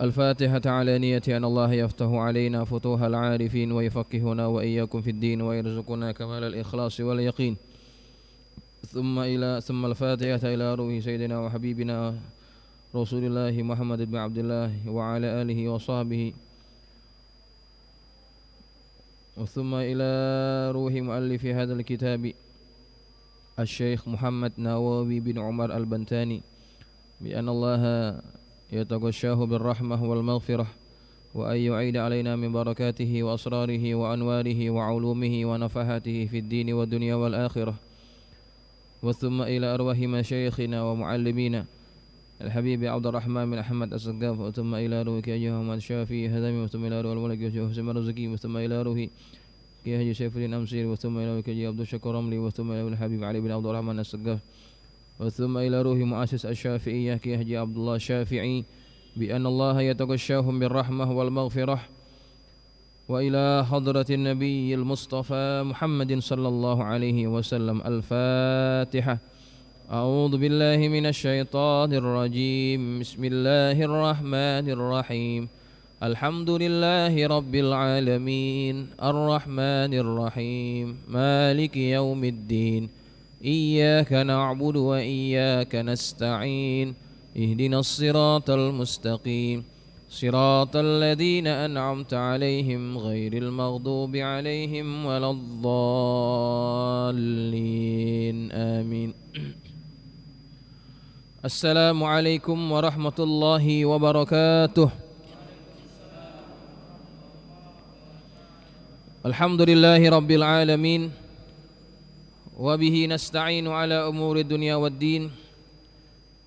الفاتحة على نية أن الله يفتح علينا فتوح العارفين ويفقهنا وإياكم في الدين ويرزقنا كمال الإخلاص واليقين. ثم الفاتحة إلى روح سيدنا وحبيبنا رسول الله محمد بن عبد الله وعلى آله وصحبه، ثم إلى روح مؤلف هذا الكتاب الشيخ محمد نواوي بن عمر البنتاني بأن الله يتغشاه بالرحمة والمغفرة، وأن يعيد علينا من بركاته وأسراره وأنواره وعلومه ونفحاته في الدين والدنيا والآخرة. وثم إلى أرواح مشايخنا ومعلمينا الحبيب عبد الرحمن بن أحمد السقاف، وثم إلى روح كي محمد الشافعي هذمي، وثم إلى روح الملك حسين الرزقي، وثم إلى روح كي سيف الدين أمسير، وثم إلى روح كي عبد الشكور رملي، وثم إلى الحبيب علي بن عبد الرحمن السقاف، وثم إلى روح مؤسس الشافعية كي عبد الله الشافعي بأن الله يتغشاهم بالرحمة والمغفرة. وإلى حضرة النبي المصطفى محمد صلى الله عليه وسلم. الفاتحة. أعوذ بالله من الشيطان الرجيم. بسم الله الرحمن الرحيم. الحمد لله رب العالمين الرحمن الرحيم مالك يوم الدين إياك نعبد وإياك نستعين اهدنا الصراط المستقيم صراط الذين أنعمت عليهم غير المغضوب عليهم ولا الضالين آمين. السلام عليكم ورحمة الله وبركاته. الحمد لله رب العالمين وبه نستعين على أمور الدنيا والدين،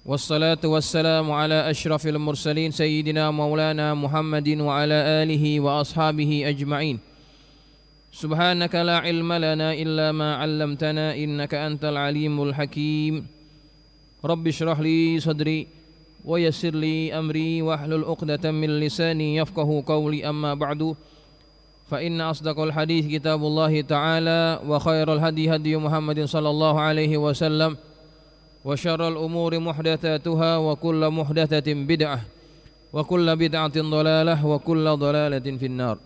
والصلاة والسلام على أشرف المرسلين سيدنا مولانا محمد وعلى آله وأصحابه أجمعين. سبحانك لا علم لنا إلا ما علمتنا إنك أنت العليم الحكيم. رب اشرح لي صدري ويسر لي أمري واحلل عقدة من لساني يفقه قولي. أما بعد، فإن أصدق الحديث كتاب الله تعالى، وخير الهدي هدي محمد صلى الله عليه وسلم، وشر الأمور محدثاتها، وكل محدثة بدعة، وكل بدعة ضلالة، وكل ضلالة في النار.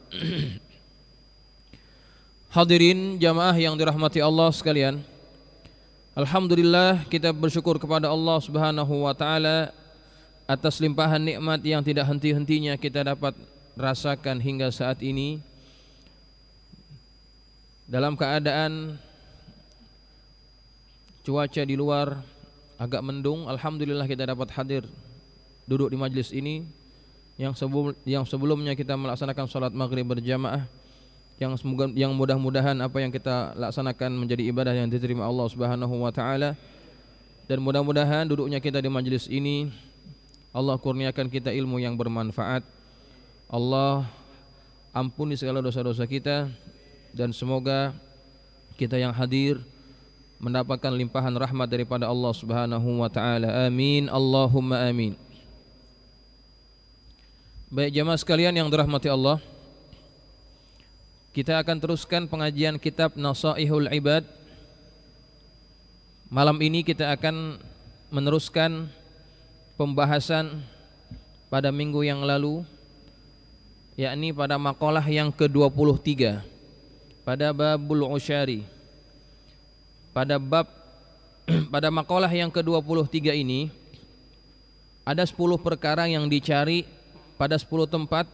Hadirin jamaah yang dirahmati Allah sekalian, alhamdulillah kita bersyukur kepada Allah Subhanahu wa taala atas limpahan nikmat yang tidak henti-hentinya kita dapat rasakan hingga saat ini. Dalam keadaan cuaca di luar agak mendung, alhamdulillah kita dapat hadir duduk di majlis ini yang sebelumnya kita melaksanakan salat maghrib berjamaah, yang mudah-mudahan apa yang kita laksanakan menjadi ibadah yang diterima Allah Subhanahu wa taala, dan mudah-mudahan duduknya kita di majlis ini Allah kurniakan kita ilmu yang bermanfaat. Allah ampuni segala dosa-dosa kita, dan semoga kita yang hadir mendapatkan limpahan rahmat daripada Allah Subhanahu wa taala. Amin, Allahumma amin. Baik jamaah sekalian yang dirahmati Allah, kita akan teruskan pengajian kitab Nasaihul Ibad. Malam ini kita akan meneruskan pembahasan pada minggu yang lalu, yakni pada makalah yang ke-23 pada babul usyari. Pada makalah yang ke-23 ini ada 10 perkara yang dicari pada 10 tempat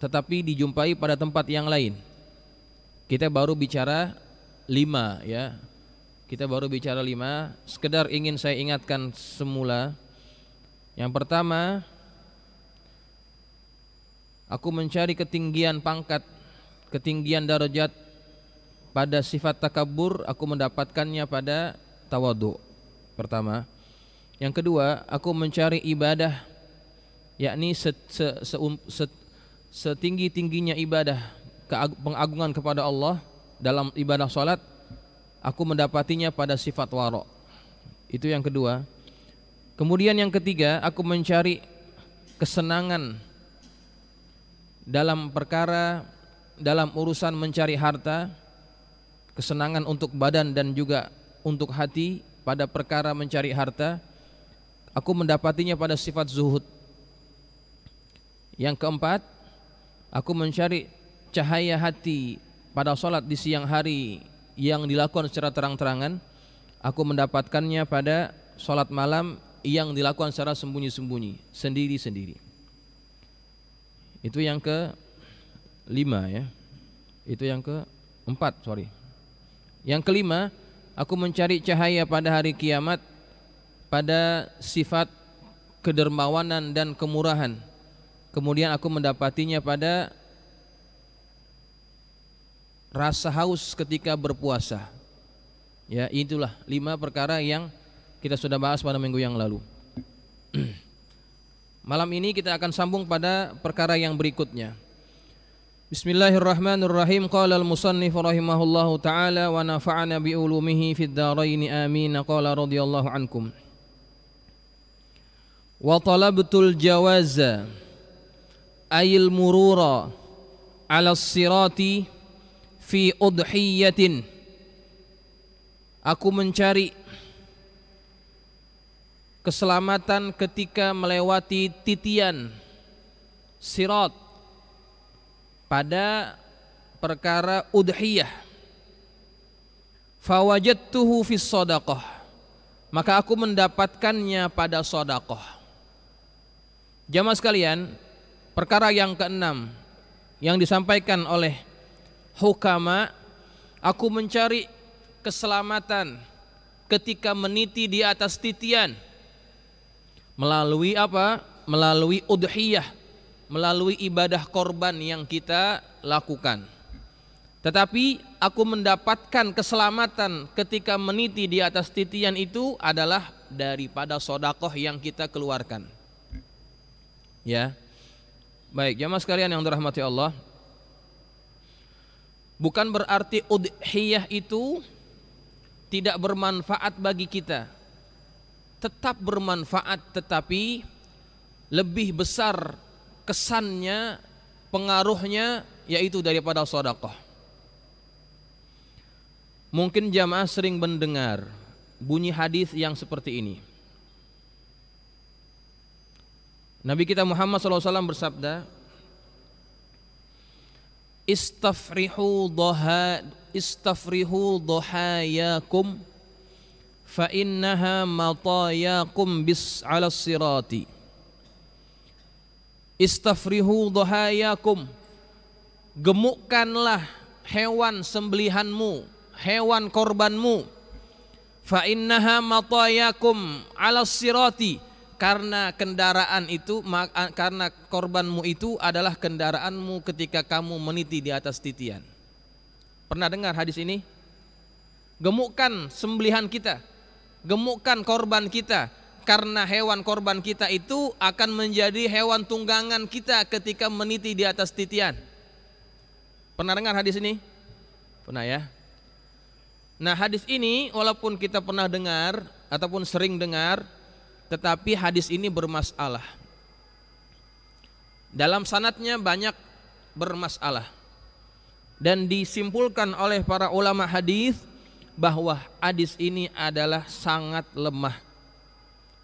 tetapi dijumpai pada tempat yang lain. Kita baru bicara 5 ya. Kita baru bicara 5. Sekedar ingin saya ingatkan semula. Yang pertama, aku mencari ketinggian pangkat, ketinggian darajat pada sifat takabur, aku mendapatkannya pada tawadhu. Pertama. Yang kedua, aku mencari ibadah, yakni setinggi-tingginya ibadah, pengagungan kepada Allah dalam ibadah salat, aku mendapatinya pada sifat wara. Itu yang kedua. Kemudian yang ketiga, aku mencari kesenangan dalam perkara, dalam urusan mencari harta, kesenangan untuk badan dan juga untuk hati pada perkara mencari harta, aku mendapatinya pada sifat zuhud. Yang keempat, aku mencari cahaya hati pada sholat di siang hari yang dilakukan secara terang-terangan. Aku mendapatkannya pada sholat malam yang dilakukan secara sembunyi-sembunyi, sendiri-sendiri. Itu yang kelima ya. Itu yang keempat, sorry. Yang kelima, aku mencari cahaya pada hari kiamat pada sifat kedermawanan dan kemurahan. Kemudian aku mendapatinya pada rasa haus ketika berpuasa. Ya, itulah 5 perkara yang kita sudah bahas pada minggu yang lalu. Malam ini kita akan sambung pada perkara yang berikutnya. Bismillahirrahmanirrahim. Qala al-musannif rahimahullahu taala wa nafa'ana bi ulumihi fid dharain amin. Qala radhiyallahu ankum. Wa talabtul jawaza ayil murura 'ala as-sirati fi udhiyatin. Aku mencari keselamatan ketika melewati titian sirat pada perkara udhiyah. Fawajadtuhu fis shadaqah, maka aku mendapatkannya pada sedekah. Jamaah sekalian, perkara yang keenam yang disampaikan oleh hukama, aku mencari keselamatan ketika meniti di atas titian melalui apa? Melalui udhiyah, melalui ibadah korban yang kita lakukan. Tetapi aku mendapatkan keselamatan ketika meniti di atas titian itu adalah daripada sedekah yang kita keluarkan. Ya. Baik, jamaah sekalian yang dirahmati Allah. Bukan berarti udhiyah itu tidak bermanfaat bagi kita. Tetap bermanfaat, tetapi lebih besar kesannya, pengaruhnya yaitu daripada sedekah. Mungkin jamaah sering mendengar bunyi hadis yang seperti ini. Nabi kita Muhammad SAW bersabda, Istafrihu dhahayakum fa innaha matayakum bis 'alas sirati. Istafrihu dhahayakum, gemukkanlah hewan sembelihanmu, hewan korbanmu. Fa innaha matayakum 'alas sirati, karena kendaraan itu, karena korbanmu itu adalah kendaraanmu ketika kamu meniti di atas titian. Pernah dengar hadis ini? Gemukkan sembelihan kita, gemukkan korban kita, karena hewan korban kita itu akan menjadi hewan tunggangan kita ketika meniti di atas titian. Pernah dengar hadis ini? Pernah ya? Nah, hadis ini walaupun kita pernah dengar ataupun sering dengar, tetapi hadis ini bermasalah. Dalam sanadnya banyak bermasalah. Dan disimpulkan oleh para ulama hadis bahwa hadis ini adalah sangat lemah.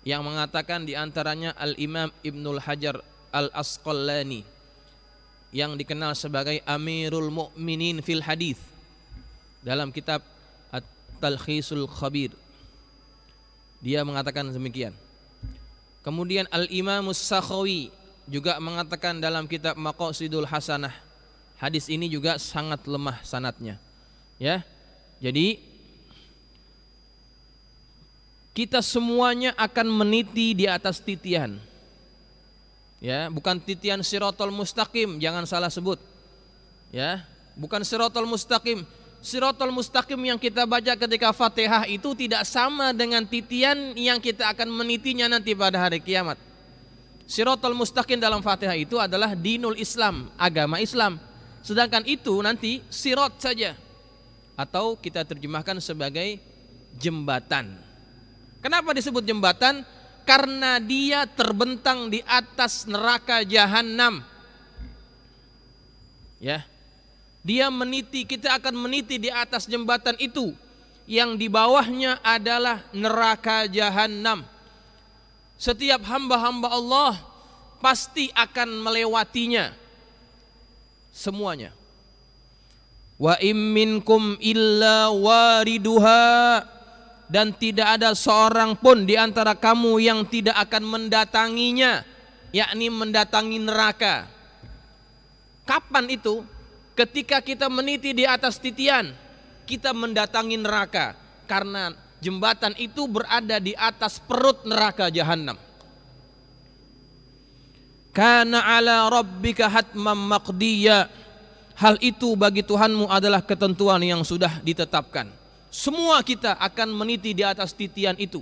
Yang mengatakan diantaranya Al-Imam Ibnul Hajar Al-Asqalani, yang dikenal sebagai Amirul Mu'minin fil Hadis, dalam kitab At-Talkhisul Khabir. Dia mengatakan demikian. Kemudian Al-Imamus Sakhawi juga mengatakan dalam kitab Maqasidul Hasanah, hadis ini juga sangat lemah sanadnya. Ya. Jadi kita semuanya akan meniti di atas titian. Ya, bukan titian Shiratal Mustaqim, jangan salah sebut. Ya, bukan Shiratal Mustaqim. Shiratal Mustaqim yang kita baca ketika Fatihah itu tidak sama dengan titian yang kita akan menitinya nanti pada hari kiamat. Shiratal Mustaqim dalam Fatihah itu adalah dinul Islam, agama Islam. Sedangkan itu nanti sirat saja, atau kita terjemahkan sebagai jembatan. Kenapa disebut jembatan? Karena dia terbentang di atas neraka jahanam. Ya. Dia meniti, kita akan meniti di atas jembatan itu, yang di bawahnya adalah neraka jahanam. Setiap hamba-hamba Allah pasti akan melewatinya semuanya. Wa im minkum illa wariduha, dan tidak ada seorang pun di antara kamu yang tidak akan mendatanginya, yakni mendatangi neraka. Kapan itu? Ketika kita meniti di atas titian, kita mendatangi neraka, karena jembatan itu berada di atas perut neraka jahanam. Kana ala rabbika hatmam maqdiya, hal itu bagi Tuhanmu adalah ketentuan yang sudah ditetapkan. Semua kita akan meniti di atas titian itu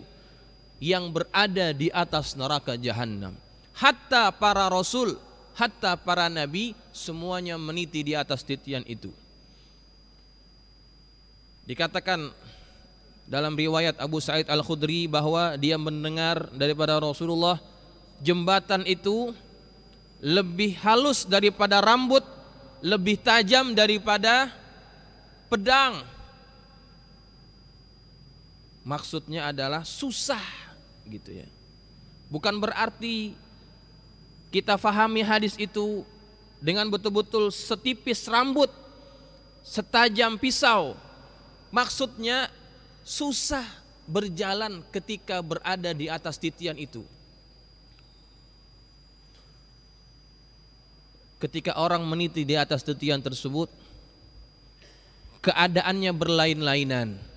yang berada di atas neraka jahanam. Hatta para rasul, hatta para nabi, semuanya meniti di atas titian itu. Dikatakan dalam riwayat Abu Sa'id Al-Khudri bahwa dia mendengar daripada Rasulullah, jembatan itu lebih halus daripada rambut, lebih tajam daripada pedang. Maksudnya adalah susah gitu ya. Bukan berarti kita fahami hadis itu dengan betul-betul setipis rambut, setajam pisau. Maksudnya susah berjalan ketika berada di atas titian itu. Ketika orang meniti di atas titian tersebut, keadaannya berlain-lainan.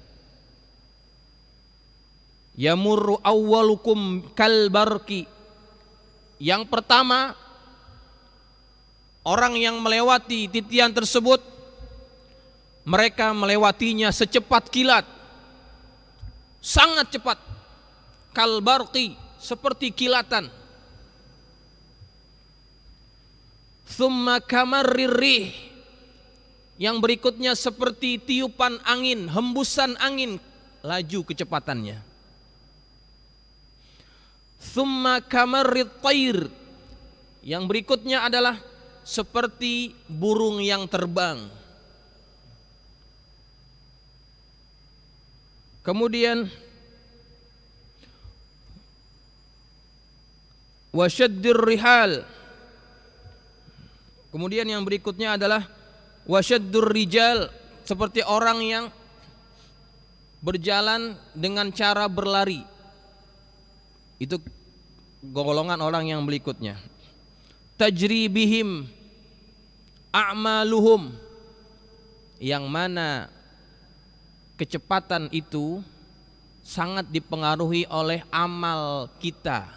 Yamurru awwalukum kalbarki. Yang pertama, orang yang melewati titian tersebut, mereka melewatinya secepat kilat, sangat cepat. Kalbarki, seperti kilatan. Thumma kamarririh, yang berikutnya seperti tiupan angin, hembusan angin, laju kecepatannya. Thumma kamarrit tayr, yang berikutnya adalah seperti burung yang terbang. Kemudian wasyaddir rihal, kemudian yang berikutnya adalah wasyaddur rijal, seperti orang yang berjalan dengan cara berlari. Itu golongan orang yang berikutnya. Tajri bihim a'maluhum, yang mana kecepatan itu sangat dipengaruhi oleh amal kita,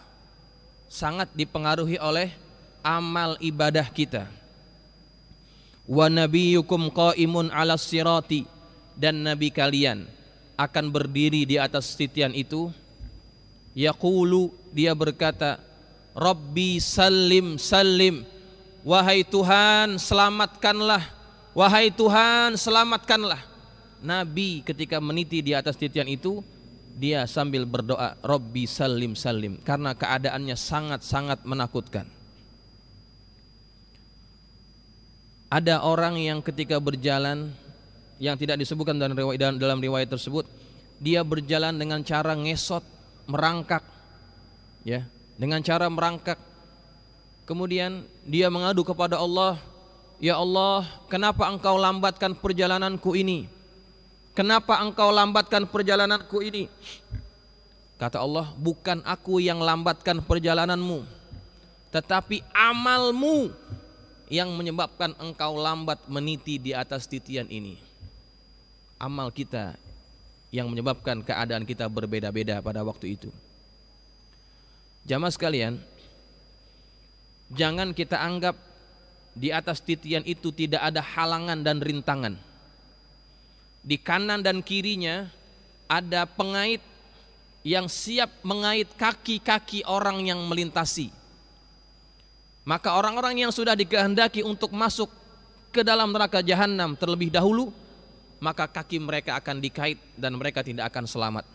sangat dipengaruhi oleh amal ibadah kita. Wa nabiyyukum qaimun 'alas sirati, dan nabi kalian akan berdiri di atas titian itu. Yaqulu, dia berkata, Rabbi salim salim, wahai Tuhan selamatkanlah, wahai Tuhan selamatkanlah. Nabi ketika meniti di atas titian itu, dia sambil berdoa, Rabbi salim salim, karena keadaannya sangat-sangat menakutkan. Ada orang yang ketika berjalan, yang tidak disebutkan dalam riwayat tersebut, dia berjalan dengan cara ngesot, merangkak, ya, dengan cara merangkak. Kemudian dia mengadu kepada Allah, ya Allah, kenapa engkau lambatkan perjalananku ini? Kenapa engkau lambatkan perjalananku ini? Kata Allah, bukan aku yang lambatkan perjalananmu, tetapi amalmu yang menyebabkan engkau lambat meniti di atas titian ini. Amal kita yang menyebabkan keadaan kita berbeda-beda pada waktu itu. Jamaah sekalian, jangan kita anggap di atas titian itu tidak ada halangan dan rintangan. Di kanan dan kirinya ada pengait yang siap mengait kaki-kaki orang yang melintasi. Maka orang-orang yang sudah dikehendaki untuk masuk ke dalam neraka jahanam terlebih dahulu, maka kaki mereka akan dikait dan mereka tidak akan selamat.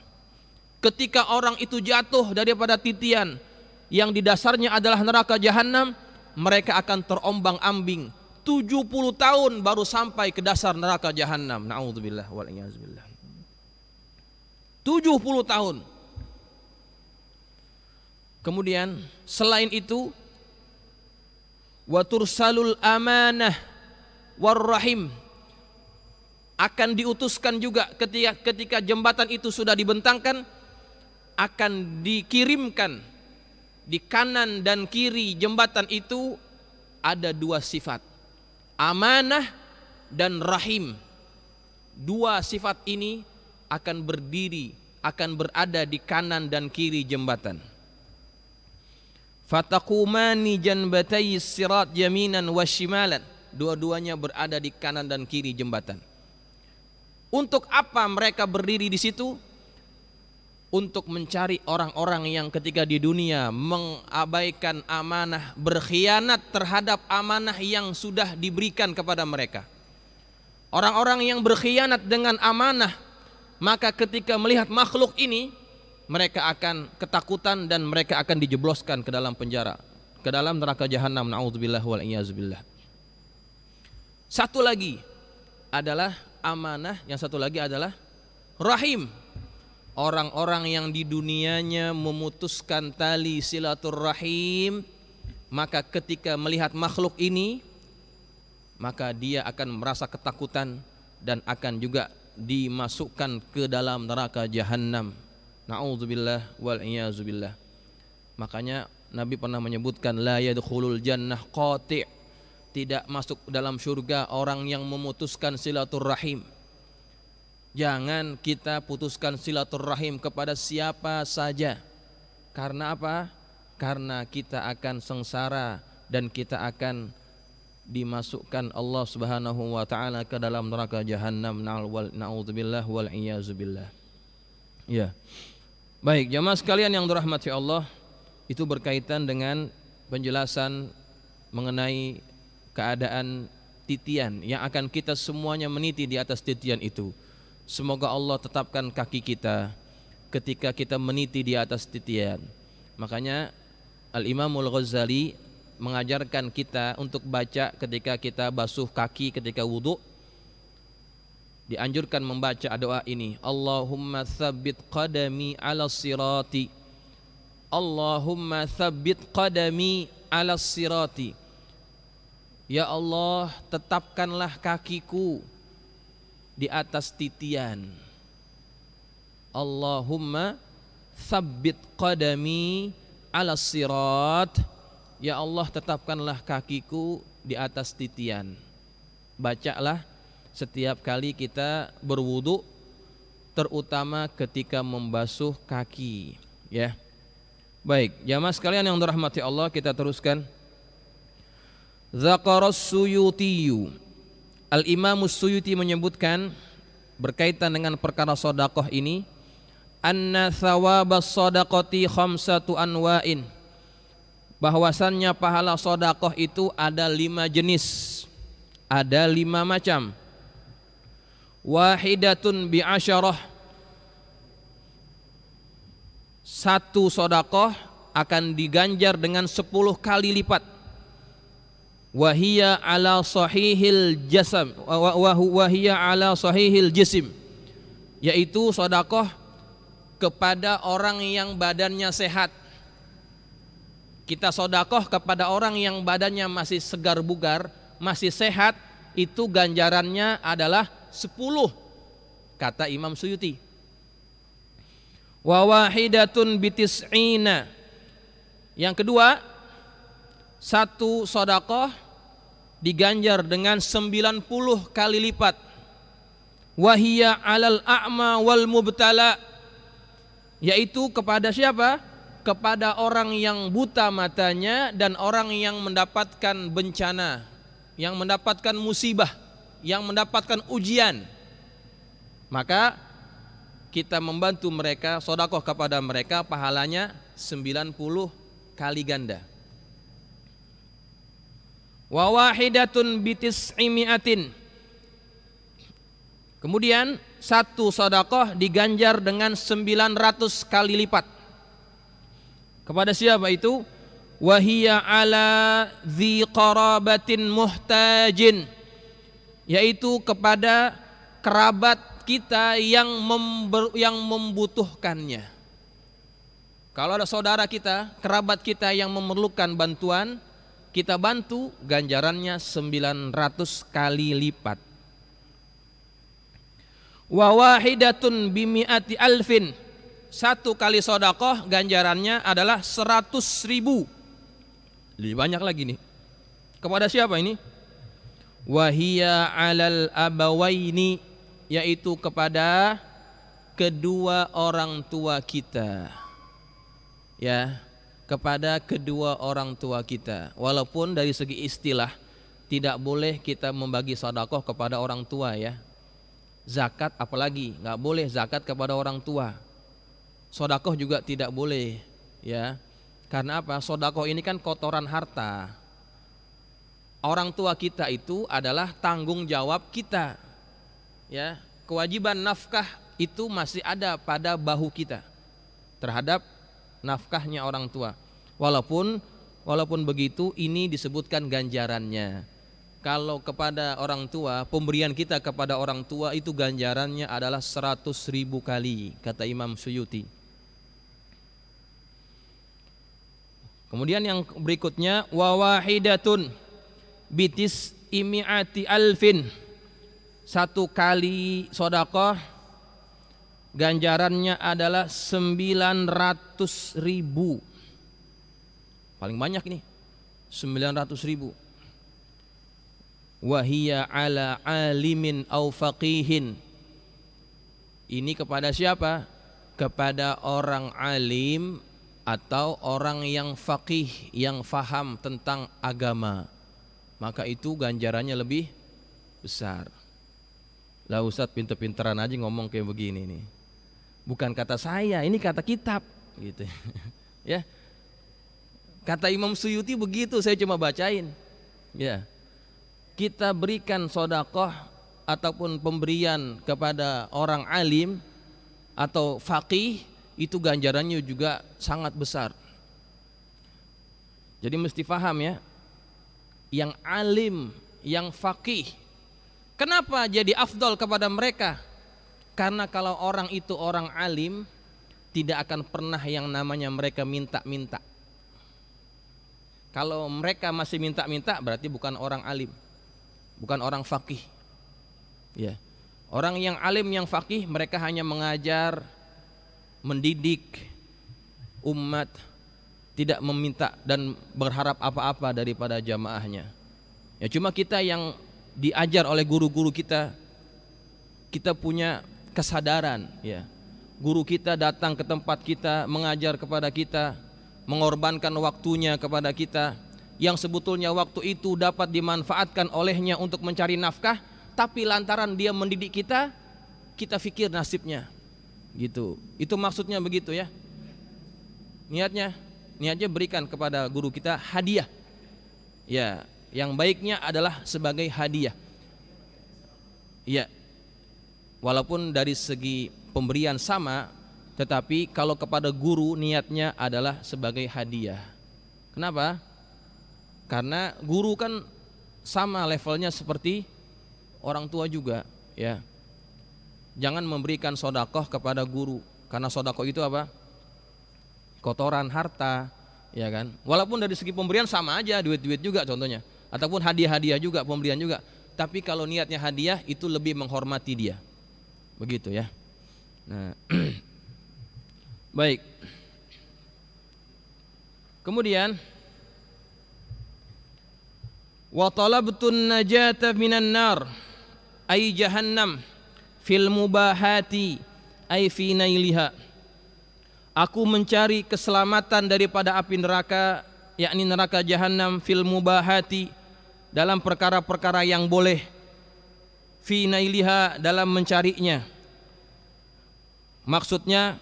Ketika orang itu jatuh daripada titian yang di dasarnya adalah neraka jahanam, mereka akan terombang-ambing 70 tahun baru sampai ke dasar neraka jahanam. Na'udzubillah wal iyazbillah. 70 tahun. Kemudian selain itu wa tursalul amanah warrahim, akan diutuskan juga ketika jembatan itu sudah dibentangkan, akan dikirimkan di kanan dan kiri jembatan itu ada dua sifat, amanah dan rahim. Dua sifat ini akan berdiri, akan berada di kanan dan kiri jembatan. Fataqumani janbatay sirat yaminan wa shimalan. Dua-duanya berada di kanan dan kiri jembatan. Untuk apa mereka berdiri di situ? Untuk mencari orang-orang yang ketika di dunia mengabaikan amanah, berkhianat terhadap amanah yang sudah diberikan kepada mereka. Orang-orang yang berkhianat dengan amanah, maka ketika melihat makhluk ini, mereka akan ketakutan dan mereka akan dijebloskan ke dalam penjara, ke dalam neraka jahanam. Na'udzubillah wal iyazubillah. Satu lagi adalah amanah, yang satu lagi adalah rahim. Orang-orang yang di dunianya memutuskan tali silaturrahim, maka ketika melihat makhluk ini, maka dia akan merasa ketakutan dan akan juga dimasukkan ke dalam neraka jahanam. Na'udzubillah wal iyazubillah. Makanya Nabi pernah menyebutkan la yadkhulul jannah qati', tidak masuk dalam surga orang yang memutuskan silaturrahim. Jangan kita putuskan silaturrahim kepada siapa saja. Karena apa? Karena kita akan sengsara dan kita akan dimasukkan Allah Subhanahu wa taala ke dalam neraka jahanam. Na'udzubillah wal iyazubillah. Ya. Baik, jamaah sekalian yang dirahmati Allah, itu berkaitan dengan penjelasan mengenai keadaan titian yang akan kita semuanya meniti di atas titian itu. Semoga Allah tetapkan kaki kita ketika kita meniti di atas titian. Makanya Al-Imamul Ghazali mengajarkan kita untuk baca ketika kita basuh kaki ketika wudhu. Dianjurkan membaca doa ini, Allahumma tsabbit qadami ala sirati, Allahumma tsabbit qadami ala sirati. Ya Allah, tetapkanlah kakiku di atas titian. Allahumma tsabbit qadami ala sirat. Ya Allah, tetapkanlah kakiku di atas titian. Bacalah setiap kali kita berwudu, terutama ketika membasuh kaki, ya. Baik, jamaah sekalian yang dirahmati Allah, kita teruskan. Dzakaras Suyuti, Al-Imam Suyuti menyebutkan berkaitan dengan perkara sedekah ini, anna thawabas shadaqati khamsatu anwa'in, bahwasannya pahala sedekah itu ada 5 jenis, ada 5 macam. Wahidatun bi asyarah, satu sedekah akan diganjar dengan 10 kali lipat. Wahia ala sahihil jasam, wahia ala sahihil jisim, yaitu sedekah kepada orang yang badannya sehat. Kita sedekah kepada orang yang badannya masih segar bugar, masih sehat, itu ganjarannya adalah 10, kata Imam Suyuti. Wa wahidatun bitis'ina, yang kedua, satu sedekah diganjar dengan 90 kali lipat. Wahia alal a'ma wal mubtala, yaitu kepada siapa? Kepada orang yang buta matanya dan orang yang mendapatkan bencana, yang mendapatkan musibah, yang mendapatkan ujian. Maka kita membantu mereka, sedekah kepada mereka, pahalanya 90 kali ganda. Wa wahidatun bitis'imi'atin, kemudian satu sedekah diganjar dengan 900 kali lipat. Kepada siapa itu? Wahia ala dzi qarabatin muhtajin, yaitu kepada kerabat kita yang membutuhkannya. Kalau ada saudara kita, kerabat kita yang memerlukan bantuan, kita bantu, ganjarannya 900 kali lipat. Wa wahidatun bimi'ati alfin, satu kali sedekah ganjarannya adalah 100.000. Lebih banyak lagi nih. Kepada siapa ini? Wahia alal abawaini, yaitu kepada kedua orang tua kita. Ya, kepada kedua orang tua kita. Walaupun dari segi istilah tidak boleh kita membagi sedekah kepada orang tua ya. Zakat apalagi nggak boleh zakat kepada orang tua. Sedekah juga tidak boleh ya. Karena apa? Sedekah ini kan kotoran harta. Orang tua kita itu adalah tanggung jawab kita. Ya, kewajiban nafkah itu masih ada pada bahu kita terhadap nafkahnya orang tua. Walaupun begitu ini disebutkan ganjarannya. Kalau kepada orang tua, pemberian kita kepada orang tua itu ganjarannya adalah 100.000 kali, kata Imam Suyuti. Kemudian yang berikutnya, wa wahidatun bitis imi'ati alfin, satu kali sedekah ganjarannya adalah 900.000. Paling banyak nih 900.000. Wahia ala alimin au faqihin, ini kepada siapa? Kepada orang alim atau orang yang faqih, yang faham tentang agama. Maka itu ganjarannya lebih besar. Lah Ustadz pinter-pinteran aja ngomong kayak begini nih. Bukan kata saya, ini kata kitab gitu. Ya. Kata Imam Suyuti begitu, saya cuma bacain. Ya. Kita berikan sedekah ataupun pemberian kepada orang alim atau faqih, itu ganjarannya juga sangat besar. Jadi mesti paham ya. Yang alim, yang faqih, kenapa jadi afdal kepada mereka? Karena kalau orang itu orang alim, tidak akan pernah yang namanya mereka minta-minta. Kalau mereka masih minta-minta berarti bukan orang alim, bukan orang faqih. Ya. Orang yang alim, yang faqih, mereka hanya mengajar, mendidik umat, tidak meminta dan berharap apa-apa daripada jamaahnya. Ya, cuma kita yang diajar oleh guru-guru kita, kita punya kesadaran ya. Guru kita datang ke tempat kita, mengajar kepada kita, mengorbankan waktunya kepada kita, yang sebetulnya waktu itu dapat dimanfaatkan olehnya untuk mencari nafkah, tapi lantaran dia mendidik kita, kita pikir nasibnya. Gitu. Itu maksudnya begitu ya. Niatnya berikan kepada guru kita hadiah. Ya, yang baiknya adalah sebagai hadiah. Ya. Walaupun dari segi pemberian sama, tetapi kalau kepada guru niatnya adalah sebagai hadiah. Kenapa? Karena guru kan sama levelnya seperti orang tua juga, ya. Jangan memberikan sedekah kepada guru, karena sedekah itu apa? Kotoran harta, ya kan? Walaupun dari segi pemberian sama aja, duit-duit juga contohnya, ataupun hadiah-hadiah juga, pemberian juga. Tapi kalau niatnya hadiah itu lebih menghormati dia, begitu ya. Nah, baik. Kemudian, wa talabtun najata minan nar, ay jahannam, fil mubahati, ay fi nailiha. Aku mencari keselamatan daripada api neraka, yakni neraka jahanam, fil mubahati, dalam perkara-perkara yang boleh, fi nailiha, dalam mencarinya. Maksudnya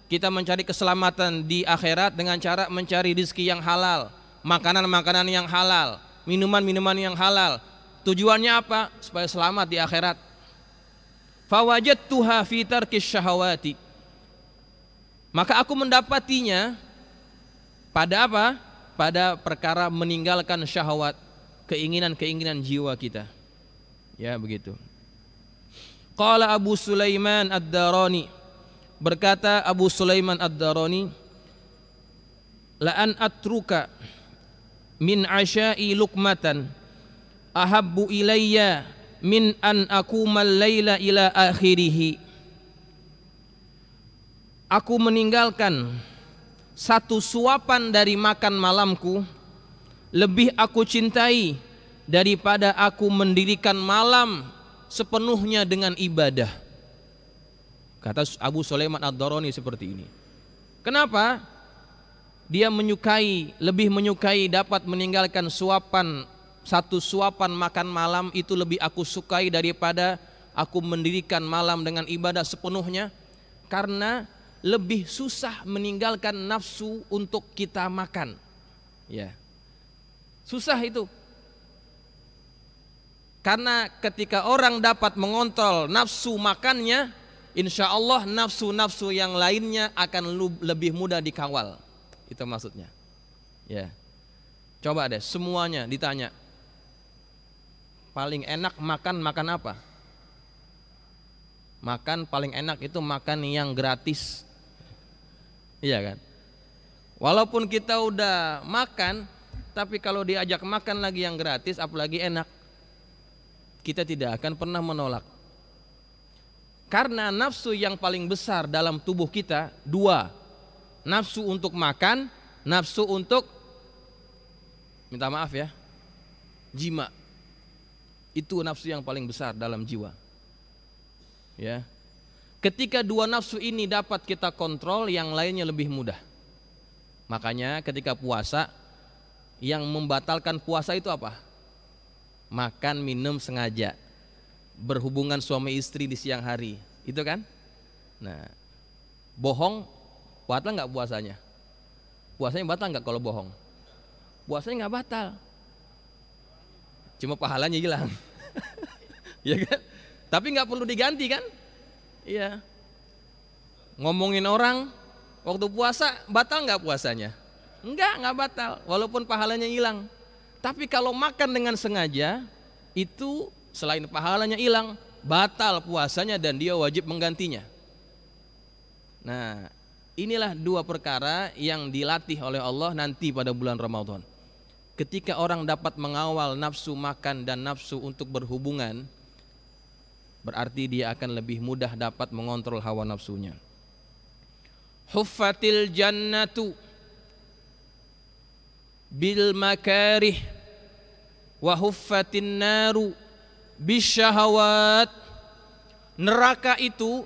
kita mencari keselamatan di akhirat dengan cara mencari rezeki yang halal, makanan-makanan yang halal, minuman-minuman yang halal. Tujuannya apa? Supaya selamat di akhirat. Fawajadtuha fi tarkis syahawati, maka aku mendapatinya pada apa? Pada perkara meninggalkan syahwat, keinginan-keinginan jiwa kita. Ya, begitu. Qala Abu Sulaiman Ad-Darani, berkata Abu Sulaiman Ad-Darani, la an atruka min asya'i lukmatan ahabbu ilayya min an akumal laila ila akhirih. Aku meninggalkan satu suapan dari makan malamku lebih aku cintai daripada aku mendirikan malam sepenuhnya dengan ibadah. Kata Abu Sulaiman Ad-Darani seperti ini. Kenapa? Dia lebih menyukai dapat meninggalkan satu suapan makan malam itu lebih aku sukai daripada aku mendirikan malam dengan ibadah sepenuhnya, karena lebih susah meninggalkan nafsu untuk kita makan. Ya. Susah itu. Karena ketika orang dapat mengontrol nafsu makannya, insya Allah nafsu-nafsu yang lainnya akan lebih mudah dikawal. Itu maksudnya. Ya. Coba deh semuanya ditanya. Paling enak makan apa? Makan paling enak itu makan yang gratis. Iya kan? Walaupun kita udah makan, tapi kalau diajak makan lagi yang gratis, apalagi enak, kita tidak akan pernah menolak. Karena nafsu yang paling besar dalam tubuh kita dua, nafsu untuk makan, nafsu untuk, minta maaf ya, jima. Itu nafsu yang paling besar dalam jiwa. Ya. Ketika dua nafsu ini dapat kita kontrol, yang lainnya lebih mudah. Makanya ketika puasa, yang membatalkan puasa itu apa? Makan, minum sengaja, berhubungan suami istri di siang hari, itu kan? Nah, bohong, batal nggak puasanya? Puasanya batal nggak kalau bohong? Puasanya nggak batal, cuma pahalanya hilang. Ya kan? Tapi nggak perlu diganti kan? Iya. Ngomongin orang waktu puasa, batal nggak puasanya? Nggak batal, walaupun pahalanya hilang. Tapi kalau makan dengan sengaja, itu selain pahalanya hilang, batal puasanya dan dia wajib menggantinya. Nah, inilah dua perkara yang dilatih oleh Allah nanti pada bulan Ramadan. Ketika orang dapat mengawal nafsu makan dan nafsu untuk berhubungan, berarti dia akan lebih mudah dapat mengontrol hawa nafsunya. Huffatil jannatu bil makarih wa huffatin naru bisyahawat. Neraka itu,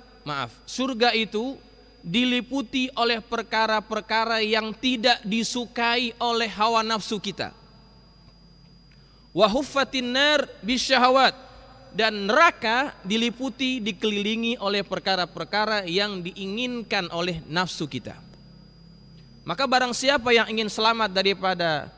surga itu diliputi oleh perkara-perkara yang tidak disukai oleh hawa nafsu kita. Wa huffatin nar bisyahawat. Dan neraka dikelilingi oleh perkara-perkara yang diinginkan oleh nafsu kita. Maka barang siapa yang ingin selamat daripada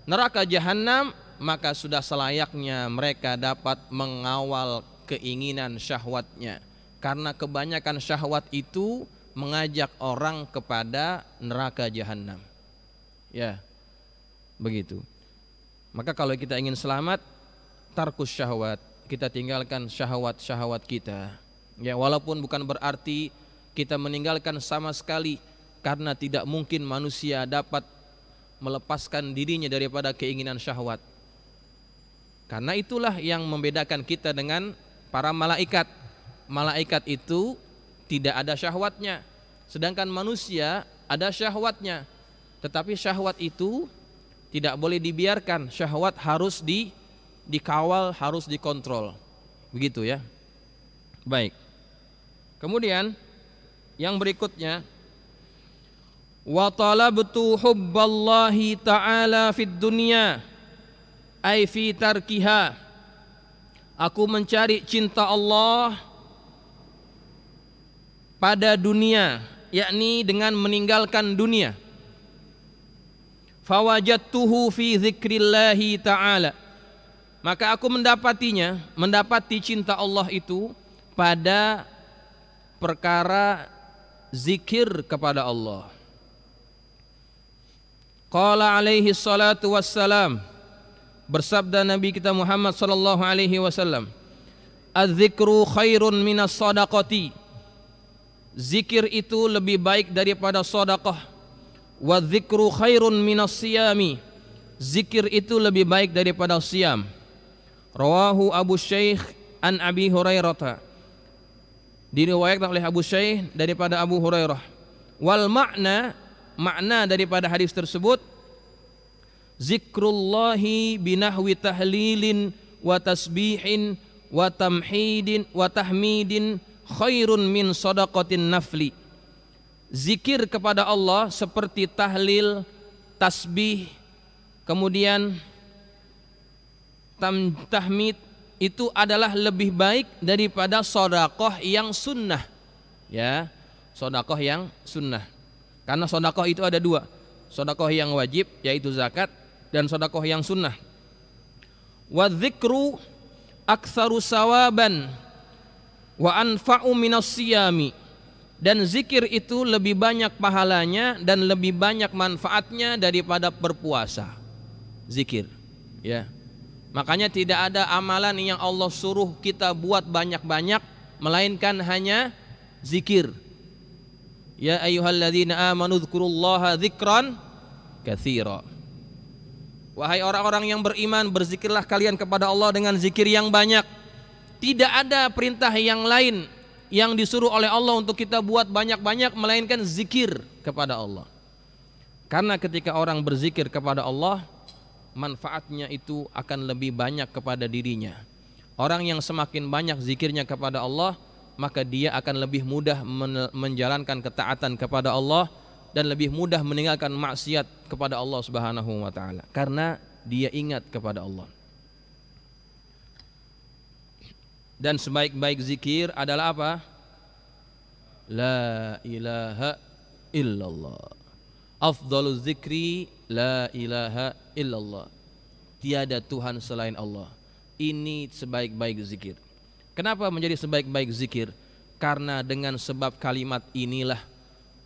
neraka jahanam, maka sudah selayaknya mereka dapat mengawal keinginan syahwatnya. Karena kebanyakan syahwat itu mengajak orang kepada neraka jahanam. Ya, begitu. Maka kalau kita ingin selamat, tarkus syahwat, kita tinggalkan syahwat-syahwat kita. Ya, walaupun bukan berarti kita meninggalkan sama sekali, karena tidak mungkin manusia dapat melepaskan dirinya daripada keinginan syahwat. Karena itulah yang membedakan kita dengan para malaikat. Malaikat itu tidak ada syahwatnya, sedangkan manusia ada syahwatnya. Tetapi syahwat itu tidak boleh dibiarkan, syahwat harus dikawal, harus dikontrol. Begitu ya. Baik. Kemudian yang berikutnya, wa talabtu hubballahi ta'ala fid dunya ay fi tarkiha. Aku mencari cinta Allah pada dunia, yakni dengan meninggalkan dunia. Fawajadtuhu fi dzikrillahi ta'ala. Maka aku mendapati cinta Allah itu pada perkara zikir kepada Allah. Qala alaihi salatu wassalam, bersabda Nabi kita Muhammad sallallahu alaihi wasallam, az-zikru khairun minas sadaqati. Zikir itu lebih baik daripada sedekah. Wa dzikru khairun minas siyami. zikir itu lebih baik daripada siyam. Rawahu Abu Syekh an Abi Hurairah. Diriwayatkan oleh Abu Syekh daripada Abu Hurairah. Wal makna daripada hadis tersebut, zikrullahi binahwi tahlilin wa tasbihin wa tamhidin wa tahmidin khairun min sadaqatin nafli. Zikir kepada Allah seperti tahlil, tasbih, kemudian tahmid itu adalah lebih baik daripada sedekah yang sunnah. Ya, sedekah yang sunnah. Karena sedekah itu ada dua, sedekah yang wajib yaitu zakat, dan sedekah yang sunnah. Wa dzikru aktsaru sawaban wa anfa'u minas siyami. Dan zikir itu lebih banyak pahalanya dan lebih banyak manfaatnya daripada berpuasa. Zikir, ya. Makanya tidak ada amalan yang Allah suruh kita buat banyak-banyak melainkan hanya zikir. Ya ayyuhalladzina amanu dzkurullaha dzikran katsira. Wahai orang-orang yang beriman, berzikirlah kalian kepada Allah dengan zikir yang banyak. Tidak ada perintah yang lain yang disuruh oleh Allah untuk kita buat banyak-banyak melainkan zikir kepada Allah. Karena ketika orang berzikir kepada Allah, manfaatnya itu akan lebih banyak kepada dirinya. Orang yang semakin banyak zikirnya kepada Allah, maka dia akan lebih mudah menjalankan ketaatan kepada Allah dan lebih mudah meninggalkan maksiat kepada Allah Subhanahu wa taala karena dia ingat kepada Allah. Dan sebaik-baik zikir adalah apa? La ilaha illallah. Afdhaluz zikri la ilaha illallah. Tiada Tuhan selain Allah. Ini sebaik-baik zikir. Kenapa menjadi sebaik-baik zikir? Karena dengan sebab kalimat inilah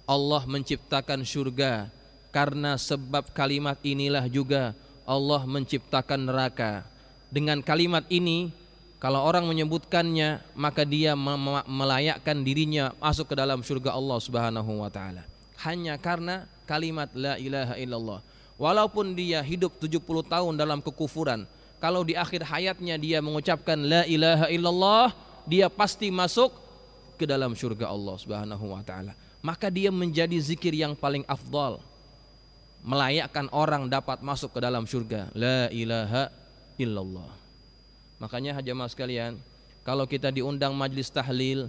Allah menciptakan surga. Karena sebab kalimat inilah juga Allah menciptakan neraka. Dengan kalimat ini, kalau orang menyebutkannya, maka dia melayakkan dirinya masuk ke dalam surga Allah Subhanahu wa taala. Hanya karena kalimat la ilaha illallah. Walaupun dia hidup 70 tahun dalam kekufuran, kalau di akhir hayatnya dia mengucapkan la ilaha illallah, dia pasti masuk ke dalam surga Allah Subhanahu wa taala. Maka dia menjadi zikir yang paling afdal, melayakkan orang dapat masuk ke dalam surga. La ilaha illallah. Makanya jamaah sekalian, kalau kita diundang majlis tahlil,